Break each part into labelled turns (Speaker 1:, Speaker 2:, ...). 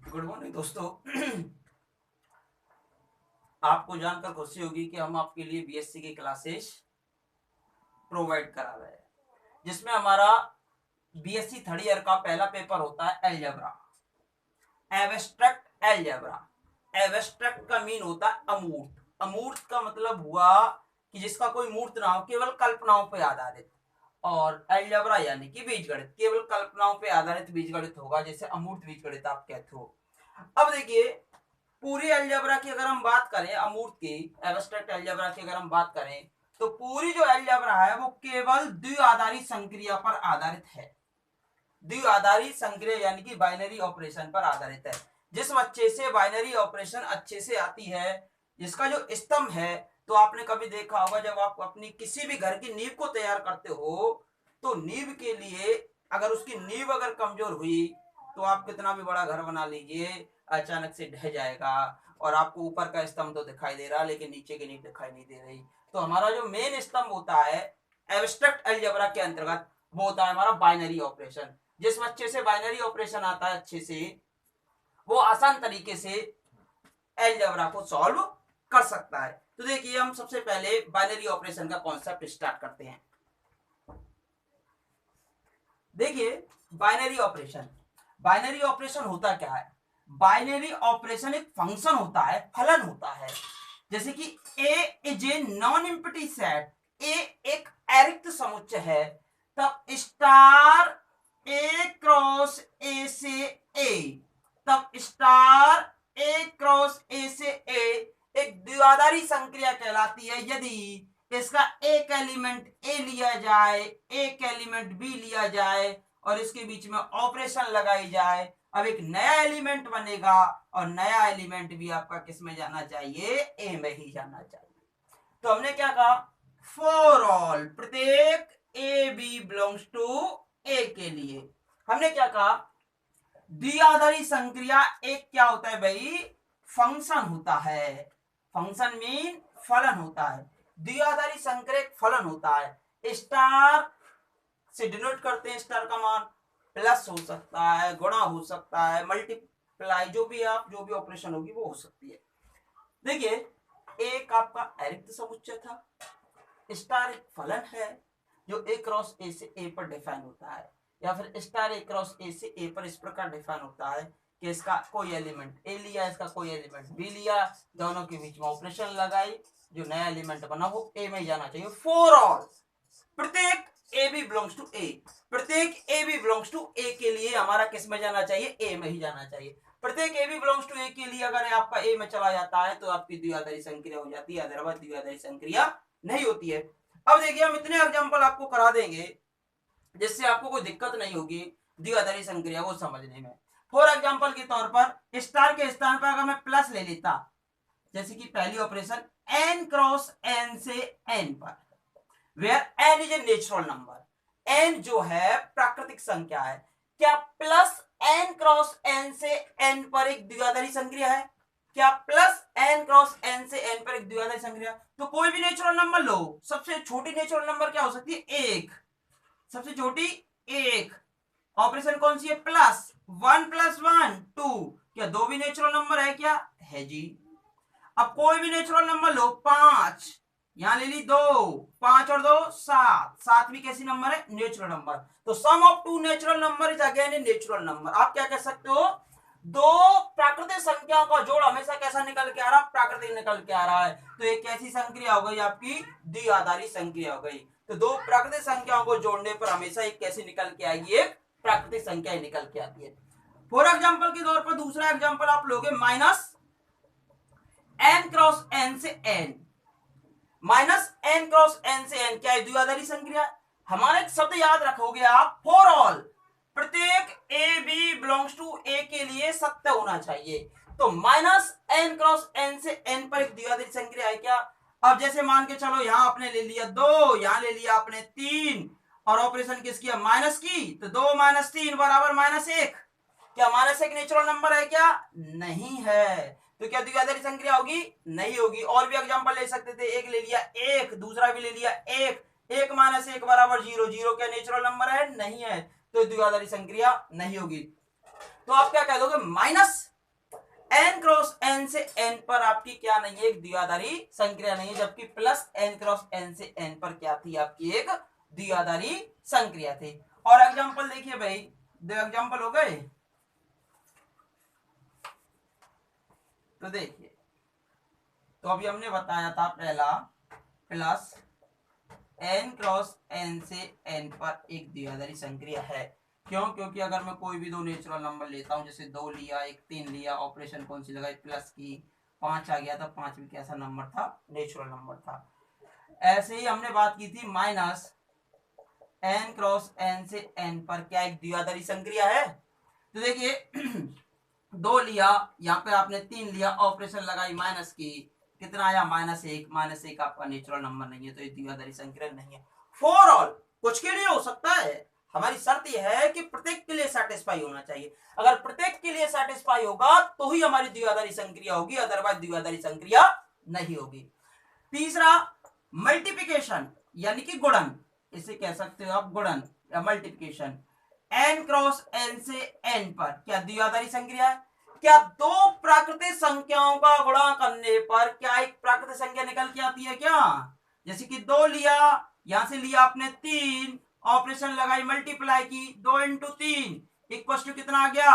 Speaker 1: Good morning दोस्तों। आपको जानकर खुशी होगी कि हम आपके लिए बीएससी की क्लासेस प्रोवाइड करा रहे हैं, जिसमें हमारा बीएससी थर्ड ईयर का पहला पेपर होता है एलजेब्रा, एब्स्ट्रैक्ट एलजेब्रा। एब्स्ट्रैक्ट का मीन होता है अमूर्त। अमूर्त का मतलब हुआ कि जिसका कोई मूर्त ना हो, केवल कल्पनाओं पर आधारित। और एलजेब्रा यानी कि बीजगणित, केवल कल्पनाओं पर आधारित बीजगणित होगा, जैसे अमूर्त बीजगणित आप कहते हो। अब देखिए, पूरी अलजेब्रा की अगर हम बात करें, अमूर्त की एब्स्ट्रैक्ट अलजेब्रा की अगर हम बात करें, तो पूरी जो अलजेब्रा है वो केवल द्विआधारी संक्रिया पर आधारित है। द्विआधारी संक्रिया यानी कि बाइनरी ऑपरेशन पर आधारित है। जिस बच्चे से बाइनरी ऑपरेशन अच्छे से आती है, जिसका जो स्तंभ है, तो आपने कभी देखा होगा जब आप अपनी किसी भी घर की नींव को तैयार करते हो, तो नींव के लिए अगर उसकी नींव अगर कमजोर हुई, तो आप कितना भी बड़ा घर बना लीजिए, अचानक से ढह जाएगा और आपको ऊपर का स्तंभ तो दिखाई दे रहा, लेकिन नीचे की नींव दिखाई नहीं दे रही। तो हमारा जो मेन स्तंभ होता है एब्स्ट्रैक्ट अलजेब्रा के अंतर्गत, वो होता है हमारा बाइनरी ऑपरेशन। जिस बच्चे से बाइनरी ऑपरेशन आता है अच्छे से, वो आसान तरीके से अलजेब्रा को सॉल्व कर सकता है। तो देखिए, हम सबसे पहले बाइनरी ऑपरेशन का कॉन्सेप्ट स्टार्ट करते हैं। देखिए, बाइनरी ऑपरेशन, बाइनरी ऑपरेशन होता क्या है? बाइनरी ऑपरेशन एक फंक्शन होता है, फलन होता है। जैसे कि A is a non empty set, A एक अरिक्त समुच्चय है, तब स्टार ए क्रॉस ए से ए, तब स्टार ए क्रॉस ए से ए एक द्विआधारी संक्रिया कहलाती है यदि इसका एक एलिमेंट ए लिया जाए, एक एलिमेंट बी लिया जाए और इसके बीच में ऑपरेशन लगाई जाए। अब एक नया एलिमेंट बनेगा और नया एलिमेंट भी आपका किस में जाना चाहिए? ए में ही जाना चाहिए। तो हमने क्या कहा? फॉर ऑल, प्रत्येक ए बी बिलोंग्स टू ए के लिए हमने क्या कहा? द्विआधारी संक्रिया एक क्या होता है भाई? फंक्शन होता है। फंक्शन मीन फलन होता है। द्विआधारी संक्रिया एक फलन होता है। स्टार से डिनोट करते हैं, स्टार का मान प्लस हो सकता है, गुणा हो सकता है, मल्टीप्लाई, जो भी ऑपरेशन होगी वो हो सकती है। देखिए, एक आपका अरिक्त समुच्चय था, स्टार एक फलन है जो ए क्रॉस ए से ए पर डिफाइन होता है, या फिर स्टार ए क्रॉस ए से ए पर इस प्रकार डिफाइन होता है कि इसका कोई एलिमेंट ए लिया, इसका कोई एलिमेंट बी लिया, दोनों के बीच में ऑपरेशन लगाई, जो नया एलिमेंट बना वो ए में जाना चाहिए। फॉर ऑल, प्रत्येक ए बी बिलोंग्स टू ए, प्रत्येक ए बी बिलोंग्स टू ए के लिए हमारा किस में जाना चाहिए? ए में ही जाना चाहिए। प्रत्येक ए बी बिलोंग्स टू ए के लिए अगर आपका ए में चला जाता है तो आपकी द्विआधारी संक्रिया हो जाती है, अदरवाइज द्विआधारी संक्रिया नहीं होती है। अब देखिए, हम इतने एग्जांपल आपको करा देंगे जिससे आपको कोई दिक्कत नहीं होगी द्विआधारी संक्रिया को समझने में। फॉर एग्जांपल के तौर पर स्टार के स्थान पर अगर मैं प्लस ले लेता, जैसे कि पहली ऑपरेशन n क्रॉस n से n पर, where n is a natural number, n जो है प्राकृतिक संख्या है, क्या प्लस n क्रॉस n से n पर एक द्विआधारी संक्रिया है? क्या प्लस n क्रॉस n से n पर एक द्विआधारी संक्रिया? तो कोई भी नेचुरल नंबर लो, सबसे छोटी नेचुरल नंबर क्या हो सकती है? एक, सबसे छोटी एक। ऑपरेशन कौन सी है? प्लस, 1 + 1 2। क्या दो भी नेचुरल नंबर है? क्या है जी। अब कोई भी नेचुरल नंबर लो, 5, यहां ले ली 2, 5 और 2 7, 7 भी कैसी नंबर है? Natural number. तो sum of two natural number is again a natural number. आप क्या कह सकते हो? दो प्राकृतिक संख्याओं का जोड़ हमेशा कैसा निकल के आ रहा? प्राकृतिक निकल के आ रहा है। तो एक कैसी संक्रिया हो गई? आपकी द्विआधारी संक्रिया हो गई। तो दो प्राकृतिक संख्याओं को जोड़ने पर हमेशा एक कैसी निकल के आएगी? एक प्राकृतिक संख्या निकल के आती है। फॉर एग्जाम्पल के तौर पर दूसरा एग्जाम्पल आप लोगे, माइनस n क्रॉस n से n, minus n cross n से n क्या है? द्विआधारी संक्रिया। हमारा एक शब्द याद रखोगे आप, फॉर ऑल, प्रत्येक ए बी बिलोंग्स टू ए के लिए सत्य होना चाहिए। तो माइनस n क्रॉस n से n पर एक द्विआधारी संक्रिया है क्या? अब जैसे मान के चलो, यहां आपने ले लिया 2, यहां ले लिया आपने 3, और ऑपरेशन किसकी है? माइनस की। तो 2 - 3 बराबर -1। क्या -1 नेचुरल नंबर है? क्या नहीं है। तो क्या द्विआधारी संक्रिया होगी? नहीं होगी। और भी एग्जांपल ले सकते थे, एक ले लिया 1, दूसरा भी ले लिया 1, 1 माइनस 1 बराबर 0, 0 क्या नेचुरल नंबर है? नहीं है, तो द्विआधारी संक्रिया नहीं होगी। तो आप क्या कह दोगे? माइनस n क्रॉस n से n पर आपकी क्या नहीं है? एक द्विआधारी संक्रिया नहीं है, जबकि प्लस n क्रॉस n से n पर क्या थी? आपकी एक द्विआधारी संक्रिया थी। और एग्जांपल देखिए भाई, 2 एग्जांपल हो गए। तो देखिए, तो अभी हमने बताया था पहला प्लस n क्रॉस n से n पर एक द्विआधारी संक्रिया है। क्यों? क्योंकि अगर मैं कोई भी दो नेचुरल नंबर लेता हूं, जैसे 2 लिया, एक 3 लिया, ऑपरेशन कौन सी लगाई? प्लस की, 5 आ गया था, 5 भी कैसा नंबर था? नेचुरल नंबर था। ऐसे ही हमने बात की थी माइनस n क्रॉस n से n पर क्या एक द्विआधारी संक्रिया है? तो देखिए 2 लिया, यहाँ पे आपने 3 लिया, ऑपरेशन लगाई माइनस की, कितना आया? -1। -1 आपका नेचुरल नंबर नहीं है, तो ये द्विआधारी संक्रिया नहीं है। फॉर ऑल, कुछ के लिए हो सकता है। हमारी शर्त यह है कि प्रत्येक के लिए सेटिस्फाई होना चाहिए। अगर प्रत्येक के लिए सेटिस्फाई होगा तो ही हमारी द्विआधारी संक्रिया होगी, अदरवाइज द्विआधारी संक्रिया नहीं होगी। तीसरा, मल्टीप्लिकेशन यानी कि गुणन, इसे कह सकते हो आप गुणन या मल्टीप्लिकेशन। n क्रॉस n से n पर क्या द्विआधारी संक्रिया है? क्या दो प्राकृतिक संख्याओं का गुणा करने पर क्या एक प्राकृतिक संख्या निकल के आती है क्या? जैसे कि 2 लिया, यहां से लिया आपने 3, ऑपरेशन लगाई, मल्टीप्लाई की, 2 इंटू 3 इक्वल टू कितना आ गया?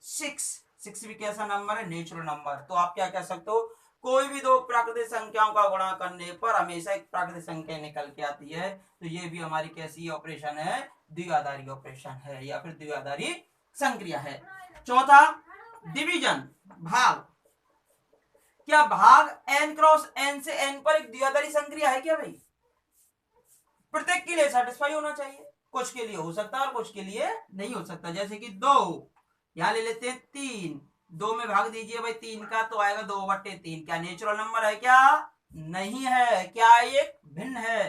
Speaker 1: 6। 6 भी कैसा नंबर है? Natural number. तो आप क्या कह सकते हो? कोई भी दो प्राकृतिक संख्याओं का गुणा करने पर हमेशा एक प्राकृतिक संख्या निकल के आती है। तो ये भी हमारी कैसी ऑपरेशन है? द्विआधारी ऑपरेशन है या फिर द्विआधारी संक्रिया है। चौथा, डिवीजन, भाग। क्या भाग n क्रॉस n से n पर एक द्विआधारी संक्रिया है क्या भाई? प्रत्येक के लिए सेटिस्फाई होना चाहिए। कुछ के लिए हो सकता है और कुछ के लिए नहीं हो सकता। जैसे कि 2, यहां ले लेते हैं 3, 2 में भाग दीजिए भाई 3 का, तो आएगा 2/3। क्या नेचुरल नंबर है क्या? नहीं है। क्या एक भिन्न है?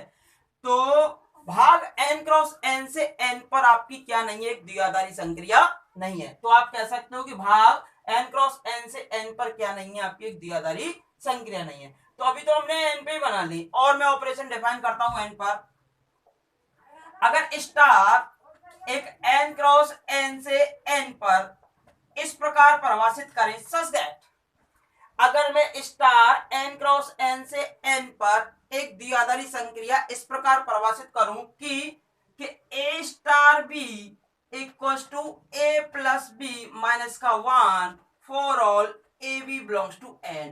Speaker 1: तो भाग n क्रॉस n से n पर आपकी क्या नहीं है? एक द्विआधारी संक्रिया नहीं है। तो आप कह सकते हो कि भाग n क्रॉस n से n पर क्या नहीं है? आपकी एक द्विआधारी संक्रिया नहीं है। तो अभी तो हमने n पे ही बना ली, और मैं ऑपरेशन डिफाइन करता हूं n पर। अगर स्टार एक n क्रॉस n से n पर इस प्रकार परिभाषित करें, सच दैट अगर मैं स्टार n क्रॉस n से n पर एक द्विआधारी संक्रिया इस प्रकार परिभाषित करूं कि a star b equals to a plus b minus का 1 for all a b belongs to n।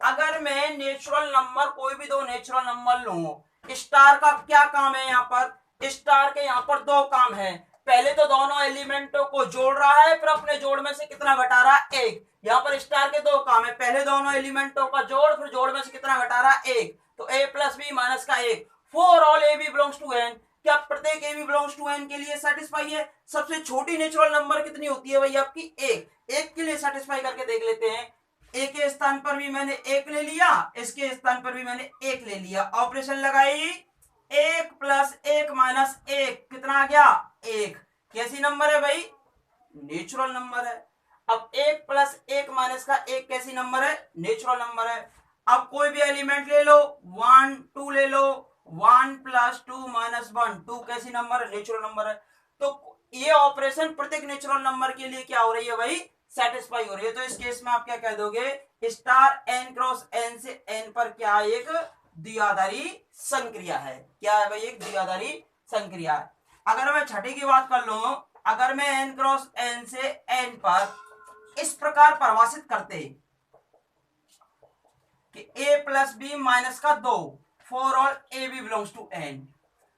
Speaker 1: अगर मैं नेचुरल नंबर, कोई भी दो नेचुरल नंबर लूं, स्टार का क्या काम है? यहाँ पर स्टार के यहाँ पर दो काम है। पहले तो दोनों एलिमेंटों को जोड़ रहा है, फिर अपने जोड़ में से कितना घटा रहा है? 1। यहाँ पर स्टार के दो काम है, पहले दोनों एलिमेंटों का जोड़, फिर जोड़ में से कितना घटा रहा है? 1। तो a प्लस बी माइनस का 1 for all a b belongs to n। क्या प्रत्येक a b belongs to n के लिए सेटिस्फाई है? सबसे छोटी नेचुरल नंबर कितनी होती है भाई? आपकी 1। 1 के लिए सेटिस्फाई करके देख लेते हैं। ए के स्थान पर भी मैंने 1 ले लिया, इसके स्थान पर भी मैंने 1 ले लिया, ऑपरेशन लगाई, 1 प्लस 1 माइनस 1 कितना आ गया? 1। कैसी नंबर है भाई? नेचुरल नंबर है। अब 1 प्लस 1 माइनस का 1 कैसी नंबर है? नेचुरल नंबर है। अब कोई भी एलिमेंट ले लो, 1 2 ले लो, 1 प्लस 2 माइनस 1 2 कैसी नंबर है? नेचुरल नंबर है। तो ये ऑपरेशन प्रत्येक नेचुरल नंबर के लिए क्या हो रही है भाई? सेटिस्फाई हो रही है। तो इस केस में आप क्या कह दोगे? स्टार n क्रॉस n से n पर क्या एक द्विआधारी संक्रिया है। क्या है भाई? एक द्विआधारी संक्रिया है। अगर मैं छठी की बात कर लूं, अगर मैं n क्रॉस n से n पर इस प्रकार परिभाषित करते कि a प्लस बी माइनस का 2 for all a b belongs to n,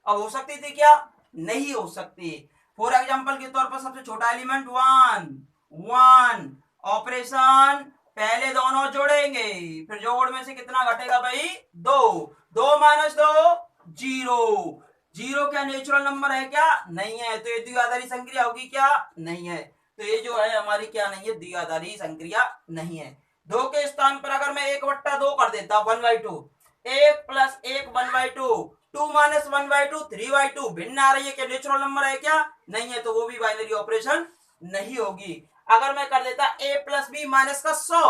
Speaker 1: अब हो सकती थी क्या? नहीं हो सकती। फॉर एग्जाम्पल के तौर पर सबसे छोटा एलिमेंट 1 ऑपरेशन, पहले दोनों जोड़ेंगे, फिर जोड़ में से कितना घटेगा भाई? 2 माइनस 2 0। 0 क्या नेचुरल नंबर है क्या? नहीं है। तो ये द्विआधारी संक्रिया होगी क्या? नहीं है। तो ये जो है हमारी क्या नहीं है? द्विआधारी संक्रिया नहीं है। 2 के स्थान पर अगर मैं 1/2 कर देता 1/2, 1 प्लस 1 1/2, 2 माइनस 1/2 3/2, भिन्न आ रही है क्या? नेचुरल नंबर है क्या? नहीं है। तो वो भी बाइनरी ऑपरेशन नहीं होगी। अगर मैं कर देता a प्लस बी माइनस का 100,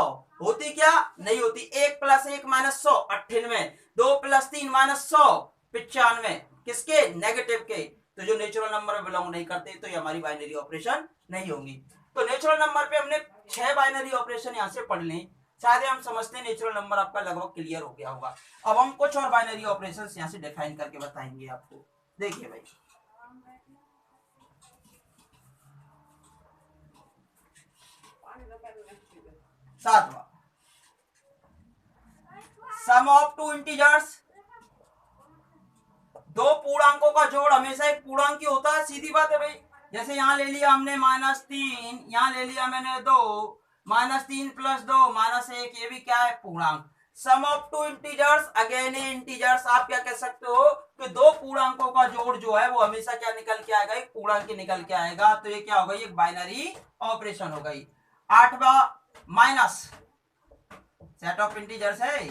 Speaker 1: होती क्या? नहीं होती। 1 प्लस 1 माइनस 100 98, 2 प्लस 3 माइनस 100 95 किसके, नेगेटिव के, तो जो नेचुरल नंबर में बिलोंग नहीं करते तो ये हमारी बाइनरी ऑपरेशन नहीं होंगी। तो नेचुरल नंबर पे हमने 6 बाइनरी ऑपरेशन यहाँ से पढ़ ली, शायद हम समझते हैं नेचुरल नंबर आपका लगभग क्लियर हो गया होगा। अब हम कुछ और बाइनरी ऑपरेशंस यहाँ से डिफाइन करके बताएंगे आपको। देखिए भाई, सातवां, सम ऑफ टू इंटीजर्स, दो पूर्णांकों का जोड़ हमेशा एक पूर्णांक ही होता है, सीधी बात है भाई। जैसे यहाँ ले लिया हमने -3, यहाँ ले लिया मैंने 2, -3 + 2 -1, ये भी क्या है, पूर्णांक। Sum of two integers, again a integers, आप क्या कह सकते हो कि दो पूर्णांकों का जोड़ जो है वो हमेशा क्या निकल के आएगा, एक पूर्णांक निकल के आएगा। तो ये क्या हो गई, एक बाइनरी ऑपरेशन हो गई। आठवां, माइनस, सेट ऑफ इंटीजर्स है,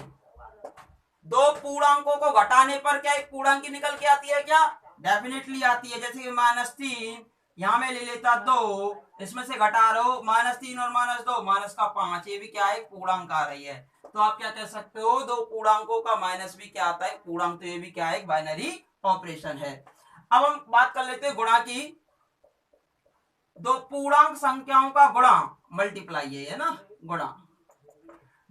Speaker 1: दो पूर्णांकों को घटाने पर क्या एक पूर्णांक निकल के आती है क्या, डेफिनेटली आती है। जैसे कि -3, यहां में ले लेता 2, इसमें से घटा रहा हूं -3 और -2, -5, ये भी क्या है, पूर्णांक आ रही है। तो आप क्या कह सकते हो, दो पूर्णांकों का माइनस भी क्या आता है, पूर्णांक। तो ये भी क्या है, एक बाइनरी ऑपरेशन है। अब हम बात कर लेते हैं गुणा की। दो पूर्णांक संख्याओं का गुणा, मल्टीप्लाई है ना, गुणा।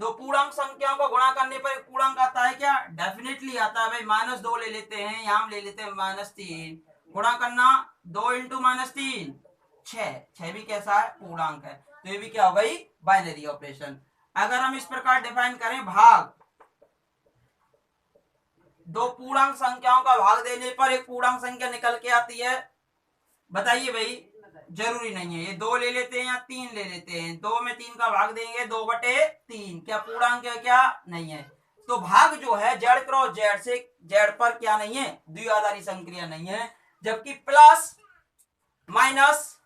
Speaker 1: दो पूर्णांक संख्याओं को गुणा करने पर एक पूर्णांक आता है क्या, डेफिनेटली आता है भाई। -2 ले लेते हैं, यहां हम ले लेते हैं -3, गुणा करना 2 × -3 6 भी कैसा है, पूर्णांक है। तो ये भी क्या हो गई, बाइनरी ऑपरेशन। अगर हम इस प्रकार डिफाइन करें भाग, दो पूर्णांक संख्याओं का भाग देने पर एक पूर्णांक संख्या निकल के आती है, बताइए भाई। जरूरी नहीं है, ये 2 ले लेते हैं या 3 ले लेते हैं, 2 में 3 का भाग देंगे, 2/3, क्या पूर्णांक है, क्या नहीं है। तो भाग जो है जेड क्रॉस जेड से जेड पर क्या नहीं है, द्विआधारी संक्रिया नहीं है। जबकि प्लस, माइनस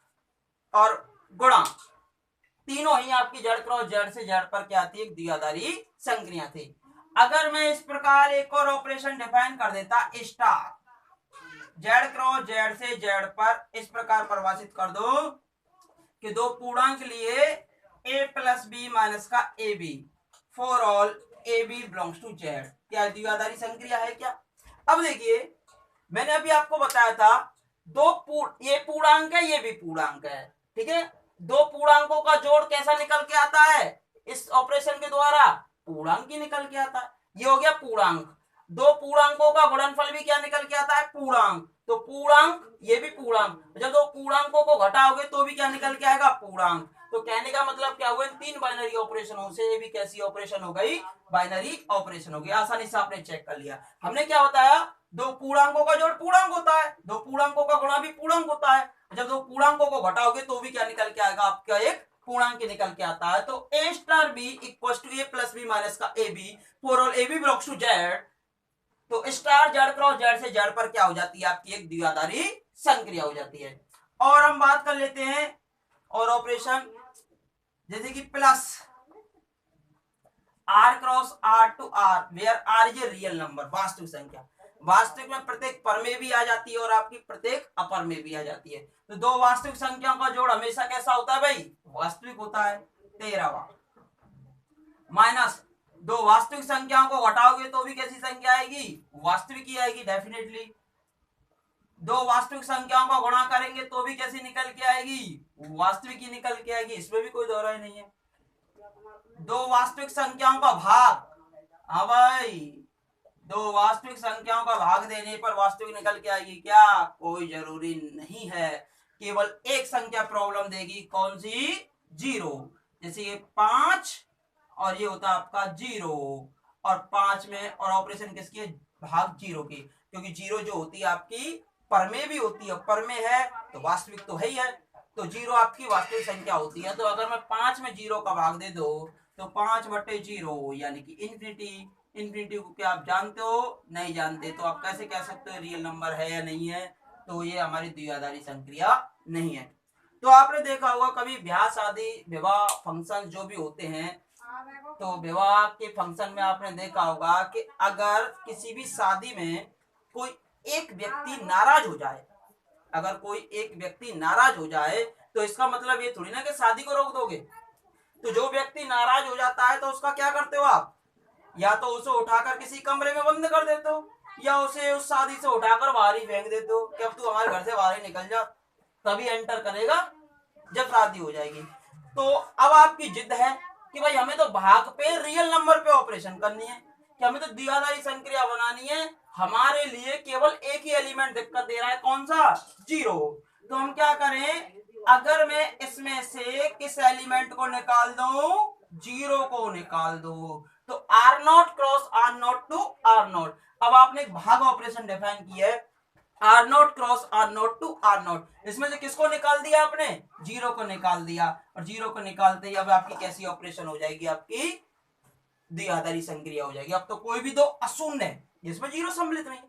Speaker 1: और गुणा तीनों ही आपकी जेड क्रॉस जेड से जेड पर क्या आती है, द्विआधारी संक्रिया थी। अगर मैं इस प्रकार एक और ऑपरेशन डिफाइन कर देता, स्टार, जेड क्रॉस जेड से जेड पर इस प्रकार परिभाषित कर दो कि दो पूर्णांक लिए a + b - का ab, for all ab belongs to z, क्या द्विआधारी संक्रिया है क्या। अब देखिए, मैंने अभी आपको बताया था ये पूर्णांक है, ये भी पूर्णांक है, ठीक है। दो पूर्णांकों का जोड़ कैसा निकल के आता है, इस ऑपरेशन के द्वारा पूर्णांक ही निकल के आता है। ये हो गया पूर्णांक। दो पूर्णांकों का गुणनफल भी क्या निकल के आता है, पूर्णांक। तो पूर्णांक, ये भी पूर्णांक, जब दो पूर्णांकों को घटाओगे तो भी क्या निकल के आएगा, पूर्णांक। तो कहने का मतलब क्या हुआ, तीन बाइनरी ऑपरेशनों से ये भी कैसी ऑपरेशन हो गई, बाइनरी ऑपरेशन हो गई। आसानी से आपने चेक कर लिया। हमने क्या बताया, दो पूर्णांकों का जोड़ पूर्णांक होता है, दो पूर्णांकों का गुणा भी पूर्णांक होता है। जब दो पूर्णांकों को घटाओगे तो भी क्या निकल के आएगा, आपका एक पूर्णांक निकल के आता है। तो a * b = a + b - का ab, for all ab belongs to Z. तो स्टार जेड क्रॉस जेड से जेड पर क्या हो जाती है, आपकी एक द्विआधारी संक्रिया हो जाती है। और हम बात कर लेते हैं और ऑपरेशन, जैसे कि plus r cross r to r, where r is a real number, वास्तविक संख्या। वास्तविक में प्रत्येक पर में भी आ जाती है और आपकी प्रत्येक अपर में भी आ जाती है। तो दो वास्तविक संख्याओं का जोड़ हमेशा कैसा होता है भाई, वास्तविक होता है। 13वां, माइनस, दो वास्तविक संख्याओं को घटाओगे तो भी कैसी संख्या आएगी, वास्तविक ही आएगी डेफिनेटली। दो वास्तविक संख्याओं का गुणा करेंगे तो भी कैसी निकल के आएगी, वास्तविक ही निकल के आएगी, इसमें भी कोई दोहराई नहीं है। दो वास्तविक संख्याओं का भाग, हाँ भाई, दो वास्तविक संख्याओं का भाग देने पर वास्तविक निकल के आएगी क्या, कोई जरूरी नहीं है, केवल एक संख्या प्रॉब्लम देगी, कौन सी, 0। जैसे ये 5 और ये होता है आपका 0, और 5 में और ऑपरेशन किसकी, भाग 0 की, क्योंकि 0 जो होती है आपकी पर में भी होती है, पर में है तो वास्तविक तो है ही है, तो 0 आपकी वास्तविक संख्या होती है। तो अगर मैं 5 में 0 का भाग दे दो तो 5/0 यानी कि इन्फिनिटी। इन्फिनिटी को क्या आप जानते हो, नहीं जानते, तो आप कैसे कह सकते हो रियल नंबर है या नहीं है, तो ये हमारी द्विआधारी संक्रिया नहीं है। तो आपने देखा होगा कभी ब्याह शादी विवाह फंक्शन जो भी होते हैं, तो विवाह के फंक्शन में आपने देखा होगा कि अगर किसी भी शादी में कोई एक व्यक्ति नाराज हो जाए, अगर कोई एक व्यक्ति नाराज हो जाए तो इसका मतलब ये थोड़ी ना कि शादी को रोक दोगे। तो जो व्यक्ति नाराज हो जाता है तो उसका क्या करते हो आप, या तो उसे उठाकर किसी कमरे में बंद कर देते हो, या उसे उस शादी से उठाकर बाहर ही फेंक देते हो कि अब तू हमारे घर से बाहर ही निकल जा, तभी एंटर करेगा जब शादी हो जाएगी। तो अब आपकी जिद है कि भाई हमें तो भाग पे रियल नंबर पे ऑपरेशन करनी है, कि हमें तो द्विआधारी संक्रिया बनानी है, हमारे लिए केवल एक ही एलिमेंट दिक्कत दे रहा है, कौन सा, जीरो। तो हम क्या करें, अगर मैं इसमें से किस एलिमेंट को निकाल दूं, जीरो को निकाल दूं, तो R naught cross R naught to R naught. अब आपने एक भाग ऑपरेशन डिफाइन किया है, R naught cross R naught to R naught, इसमें से किसको निकाल दिया आपने, जीरो को निकाल दिया, और जीरो को निकालते ही अब आपकी कैसी ऑपरेशन हो जाएगी, आपकी द्विआधारी संक्रिया हो जाएगी। अब तो कोई भी दो अशून्य जिसमें जीरो सम्मिलित नहीं,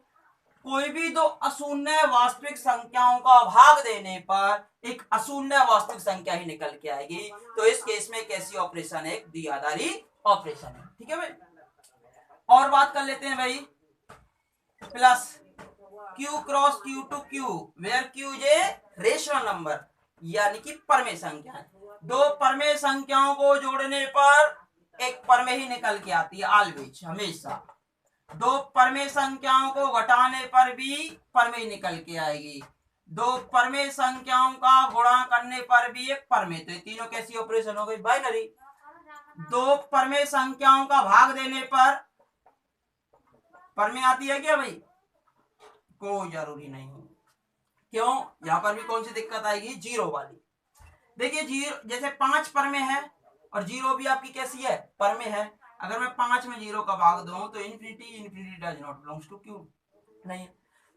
Speaker 1: कोई भी दो अशून्य वास्तविक संख्याओं का भाग देने पर एक अशून्य वास्तविक संख्या ही निकल के आएगी। तो इस केस में कैसी ऑपरेशन है, एक द्विआधारी ऑपरेशन है। ठीक है भाई, और बात कर लेते हैं भाई, plus Q cross Q to Q, where Q is a rational number, यानी कि परमेय संख्या। दो परमेय संख्याओं को जोड़ने पर एक परमेय ही निकल के आती है, ऑलवेज, हमेशा। दो परमेय संख्याओं को घटाने पर भी परमेय निकल के आएगी, दो परमेय संख्याओं का गुणा करने पर भी एक परमेय। तो ये तीनों कैसी ऑपरेशन हो गई, बाइनरी। दो परमेय संख्याओं का भाग देने पर परमेय आती है क्या भाई, कोई जरूरी नहीं। क्यों, यहां पर भी कौन सी दिक्कत आएगी, जीरो वाली। देखिए जीरो, जैसे 5 परमेय है और जीरो भी आपकी कैसी है, परमेय है। अगर मैं 5 में जीरो का भाग दूं तो infinity does not belongs to Q, नहीं।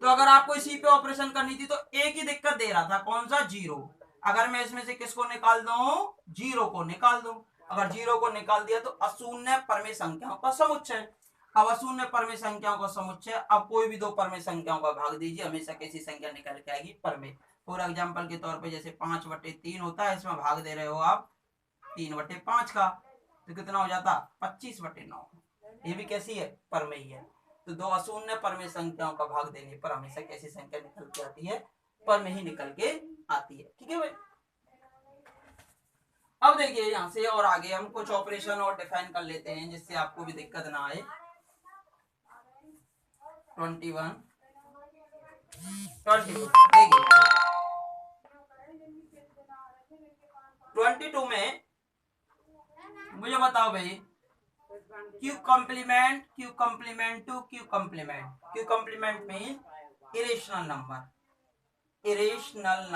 Speaker 1: तो अगर आपको इसी पे ऑपरेशन करनी थी तो एक ही दिक्कत दे रहा था, कौन सा, जीरो। अगर मैं इसमें से किसको निकाल दूं, जीरो को निकाल दूं, अगर जीरो को निकाल दिया तो अशून्य परमेय संख्याओं का समुच्चय। अब अशून्य परमेय संख्याओं का समुच्चय, अब कोई भी दो परमेय संख्याओं का भाग दीजिए, हमेशा कैसी संख्या निकल के आएगी, परमेय। फॉर एग्जाम्पल के तौर पे जैसे 5/3 होता है, इसमें भाग दे रहे हो आप 3/5 का, तो कितना हो जाता, 25/9। ये भी कैसी है, परमेय है। तो दो अशून्य परमेय संख्याओं का भाग देने पर हमेशा कैसी संख्या निकल के आती है, परमेय ही निकल के आती है। ठीक है भाई, अब देखिए यहां से और आगे हम कुछ ऑपरेशन और डिफाइन कर लेते हैं जिससे आपको भी दिक्कत ना आए। 21 22 देखिए 22 में मुझे बताओ भाई, Q complement to Q complement mean irrational number, irrational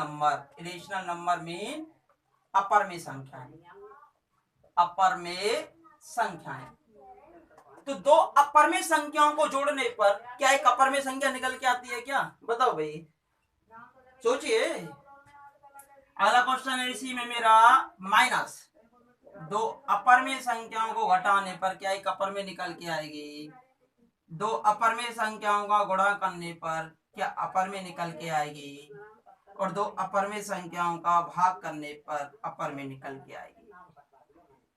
Speaker 1: number mean अपर में संख्याएं। तो दो अपर में संख्याओं को जोड़ने पर क्या एक अपर में संख्या निकल के आती है क्या, बताओ भाई, सोचिए। अगला क्वेश्चन है इसी में मेरा, माइनस दो अपर में संख्याओं को घटाने पर क्या एक अपर में निकल के आएगी, दो अपर में संख्याओं का गुणा करने पर क्या अपर में निकल के आएगी, और दो अपर में संख्याओं का भाग करने पर अपर में निकल के आएगी।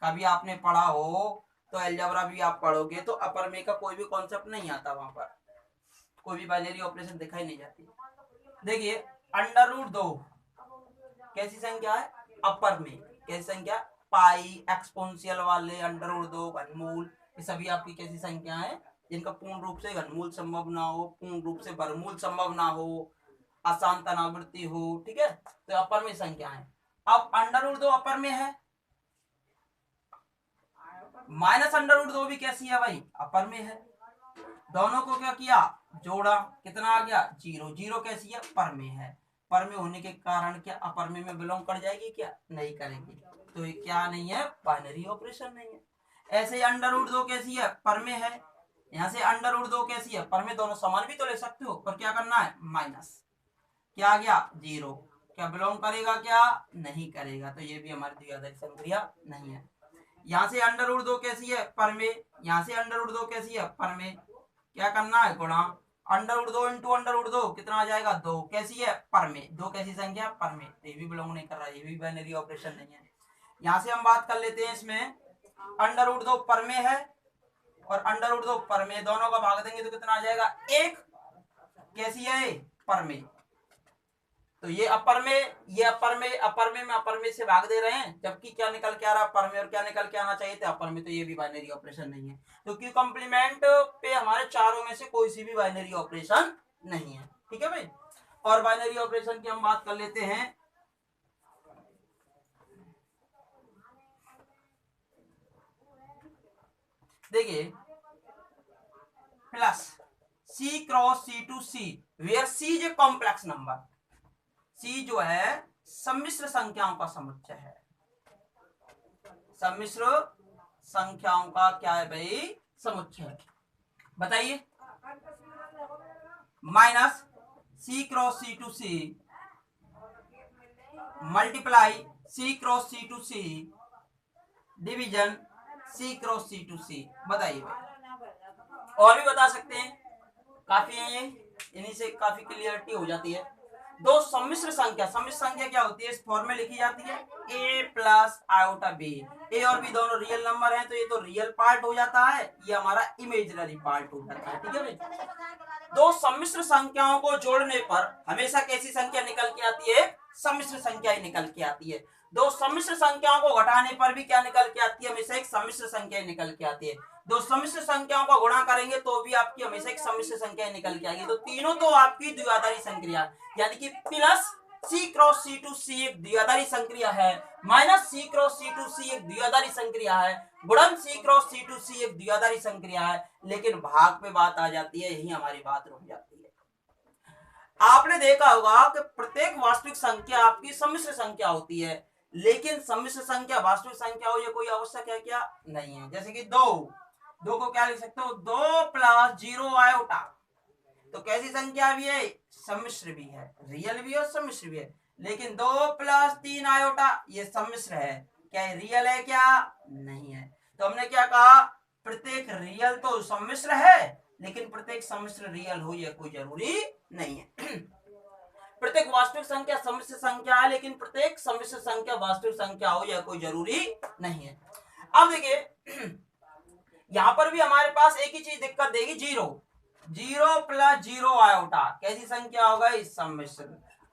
Speaker 1: कभी आपने पढ़ा हो तो अलजेब्रा भी आप पढ़ोगे तो अपर में का कोई भी कॉन्सेप्ट नहीं आता, वहां पर कोई भी बाइनरी ऑपरेशन दिखाई नहीं जाती। देखिए √2 कैसी संख्या है, अपर में कैसी संख्या, पाई, एक्सपोनेंशियल वाले, √2, घनमूल, ये सभी आपकी कैसी संख्या है जिनका पूर्ण रूप से घनमूल संभव ना हो, पूर्ण रूप से वर्गमूल संभव ना हो, अशांत अनावृत्ति हो। ठीक है, तो अपर में संख्या है। अब √2 अपर में है, माइनस √2 भी कैसी है भाई, अपर में है। दोनों को क्या किया, जोड़ा, कितना आ गया, जीरो। जीरो कैसी है, पर में है। पर में होने के कारण क्या अपर में बिलोंग कर जाएगी, क्या नहीं करेगी, तो ये क्या नहीं है, बाइनरी ऑपरेशन नहीं है। ऐसे ही √2 कैसी है, पर में है। यहाँ से √2 कैसी है, पर में, दोनों समान भी तो ले सकते हो, पर क्या करना है, माइनस, क्या आ गया, जीरो। क्या बिलोंग करेगा, क्या नहीं करेगा, तो ये भी हमारी द्विआधारी संक्रिया नहीं है। यहाँ से √2 कैसी है, पर में, यहाँ से √2 कैसी है, पर में, क्या करना है, गुणा, √2 इंटू √2 कितना आ जाएगा, 2, कैसी है, पर में, 2 कैसी संख्या, पर में, तो ये भी बिलोंग नहीं कर रहा है, ये भी बाइनरी ऑपरेशन नहीं है। यहाँ से हम बात कर लेते हैं, इसमें √2 पर में है और √2 पर में, दोनों का भाग देंगे तो कितना आ जाएगा, 1, कैसी है, पर में, तो ये अपर में, ये अपर में, अपर में से भाग दे रहे हैं, जबकि क्या निकल के आ रहा है अपर में, और क्या निकल के आना चाहिए था अपर में, तो ये भी बाइनरी ऑपरेशन नहीं है। तो क्यू कॉम्प्लीमेंट पे हमारे चारों में से कोई सी भी बाइनरी ऑपरेशन नहीं है। ठीक है भाई। और बाइनरी ऑपरेशन की हम बात कर लेते हैं। देखिए plus C cross C to C where C is a complex number. C जो है सम्मिश्र संख्याओं का समुच्चय है। सम्मिश्र संख्याओं का क्या है भाई? समुच्चय। बताइए। Minus C cross C to C multiply C cross C to C division C cross C to C. बताइए भाई। और भी बता सकते हैं, काफी है ये, इन्हीं से काफी क्लियरिटी हो जाती है। दो सम्मिश्र संख्या, सम्मिश्र संख्या क्या होती है? इस फॉर्म में लिखी जाती है a प्लस आयोटा b। ए और बी दोनों रियल नंबर हैं, तो ये तो रियल पार्ट हो जाता है, ये हमारा इमेजिनरी पार्ट हो जाता है। ठीक है भाई। दो सम्मिश्र संख्याओं को जोड़ने पर हमेशा कैसी संख्या निकल के आती है? सम्मिश्र संख्या ही निकल के आती है। दो सम्मिश्र संख्याओं को घटाने पर भी क्या निकल के आती है? हमेशा एक सम्मिश्र संख्या ही निकल के आती है। दो सम्मिश्र संख्याओं का गुणा करेंगे तो भी आपकी हमेशा एक सम्मिश्र संख्या निकल के आएगी। तो तीनों तो आपकी द्विआधारी संक्रिया, यानी कि plus C cross C to C एक द्विआधारी संक्रिया है, minus C cross C to C एक द्विआधारी संक्रिया है, गुणन सी क्रॉस सी टू सी एक द्विआधारी संक्रिया है। लेकिन भाग पे बात आ जाती है, यही हमारी बात रुक जाती है। आपने देखा होगा कि प्रत्येक वास्तविक संख्या आपकी सम्मिश्र संख्या होती है, लेकिन सम्मिश्र संख्या वास्तविक संख्या हो ये कोई आवश्यक है क्या? नहीं है। जैसे कि दो को क्या लिख सकते हो? 2 प्लस 0 आयोटा। तो कैसी संख्या भी है? सम्मिश्र भी है, रियल भी है और सम्मिश्र भी है। लेकिन 2 प्लस 3 आयोटा ये सम्मिश्र है, क्या ये रियल है? क्या नहीं है। तो हमने क्या कहा? प्रत्येक रियल तो सम्मिश्र है, लेकिन प्रत्येक सम्मिश्र रियल हो यह कोई जरूरी नहीं है। प्रत्येक वास्तविक संख्या सम्मिश्र संख्या है, लेकिन प्रत्येक सम्मिश्र संख्या वास्तविक संख्या हो यह कोई जरूरी नहीं है। अब देखिए यहां पर भी हमारे पास एक ही चीज दिक्कत देगी, 0 प्लस 0 आयोटा कैसी संख्या होगा? इस सम्मिश्र।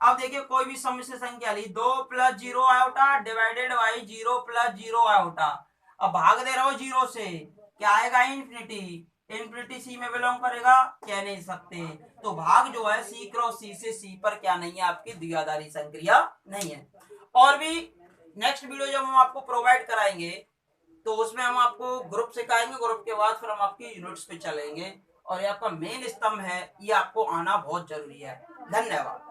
Speaker 1: अब देखिए कोई भी सम्मिश्र संख्या ली, 2 plus 0 iota divided by 0 plus 0 iota. अब भाग दे रहा हो 0 से, क्या आएगा? इन्फिनिटी। इन्फिनिटी सी में बिलोंग करेगा? कह नहीं सकते। तो भाग जो है सी क्रॉस सी से सी पर क्या नहीं है? आपकी द्विआधारी संक्रिया नहीं है। और भी नेक्स्ट वीडियो जब हम आपको प्रोवाइड कराएंगे तो उसमें हम आपको ग्रुप सिखाएंगे, ग्रुप के बाद फिर हम आपकी यूनिट्स पे चलेंगे, और ये आपका मेन स्तंभ है, ये आपको आना बहुत जरूरी है। धन्यवाद।